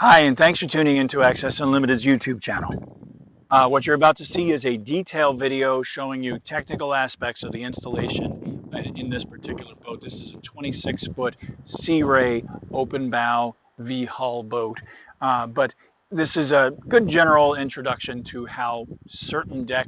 Hi, and thanks for tuning into Access Unlimited's YouTube channel. What you're about to see is a detailed video showing you technical aspects of the installation in this particular boat. This is a 26-foot Sea Ray open bow V-hull boat. But this is a good general introduction to how certain deck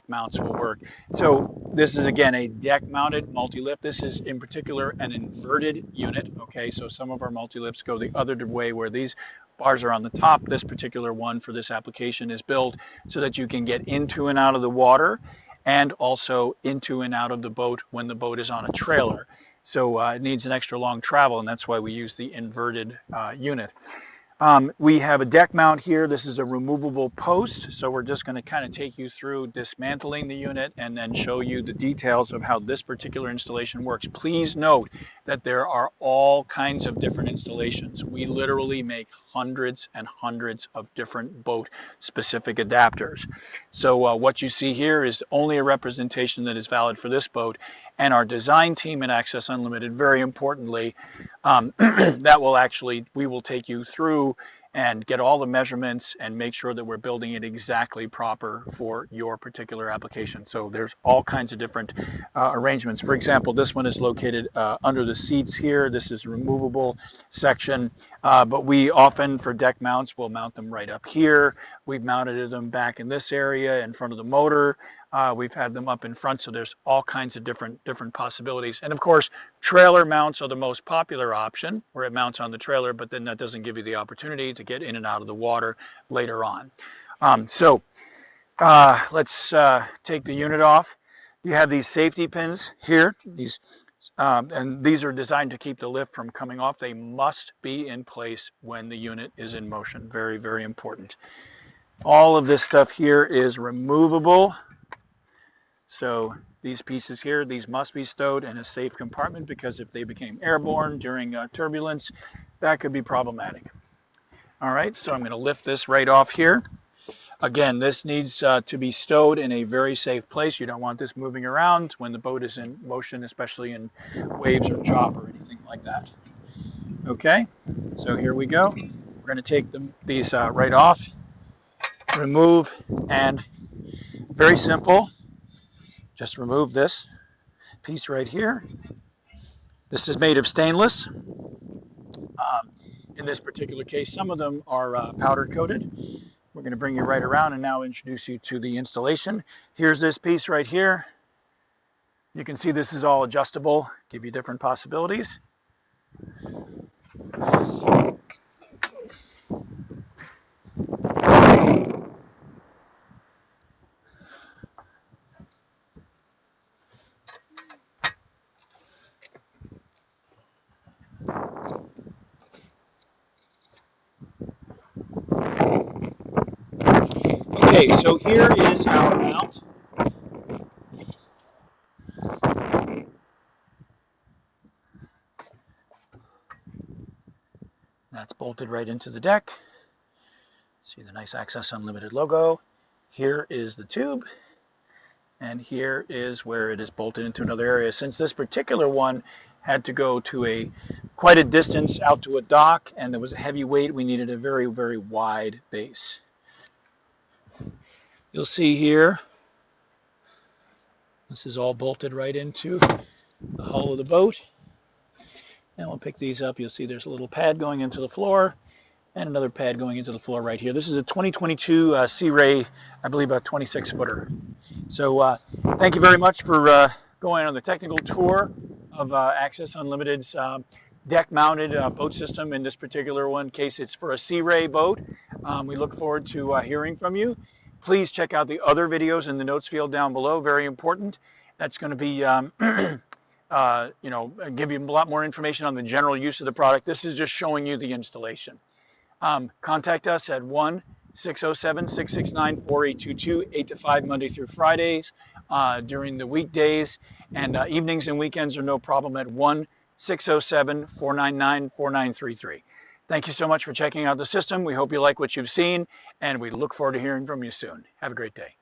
mounts will work. So this is again a deck mounted multi-lift. This is in particular an inverted unit. Okay, so some of our multi-lifts go the other way where these bars are on the top. This particular one for this application is built so that you can get into and out of the water and also into and out of the boat when the boat is on a trailer. So it needs an extra long travel, and that's why we use the inverted unit. We have a deck mount here. This is a removable post, so we're just going to kind of take you through dismantling the unit and then show you the details of how this particular installation works. Please note that there are all kinds of different installations. We literally make hundreds and hundreds of different boat specific adapters. So what you see here is only a representation that is valid for this boat, and our design team at Access Unlimited, very importantly, we will take you through and get all the measurements and make sure that we're building it exactly proper for your particular application. So there's all kinds of different arrangements. For example, this one is located under the seats here. This is a removable section, but we often, for deck mounts, will mount them right up here. We've mounted them back in this area in front of the motor. We've had them up in front, so there's all kinds of different possibilities. And of course, trailer mounts are the most popular option, where it mounts on the trailer, but then that doesn't give you the opportunity to get in and out of the water later on. Let's take the unit off. You have these safety pins here, and these are designed to keep the lift from coming off. They must be in place when the unit is in motion. Very, very important. All of this stuff here is removable. So these pieces here, these must be stowed in a safe compartment, because if they became airborne during turbulence, that could be problematic. All right, so I'm going to lift this right off here. Again, this needs to be stowed in a very safe place. You don't want this moving around when the boat is in motion, especially in waves or chop or anything like that. Okay, so here we go. We're going to take these right off, remove, and very simple. Just remove this piece right here. This is made of stainless. In this particular case, some of them are powder coated. We're going to bring you right around and now introduce you to the installation. Here's this piece right here. You can see this is all adjustable, give you different possibilities. Okay, so here is our mount. That's bolted right into the deck. See the nice Access Unlimited logo. Here is the tube, and here is where it is bolted into another area. Since this particular one had to go to quite a distance out to a dock, and there was a heavy weight, we needed a very, very wide base. You'll see here, this is all bolted right into the hull of the boat. And we'll pick these up. You'll see there's a little pad going into the floor and another pad going into the floor right here. This is a 2022 Sea Ray, I believe a 26-footer. So thank you very much for going on the technical tour of Access Unlimited's deck-mounted boat system. In this particular one case, it's for a Sea Ray boat. We look forward to hearing from you. Please check out the other videos in the notes field down below. Very important. That's going to be, give you a lot more information on the general use of the product. This is just showing you the installation. Contact us at 1-607-669-4822, 8 to 5 Monday through Fridays. During the weekdays and evenings and weekends are no problem at 1-607-499-4933. Thank you so much for checking out the system. We hope you like what you've seen, and we look forward to hearing from you soon. Have a great day.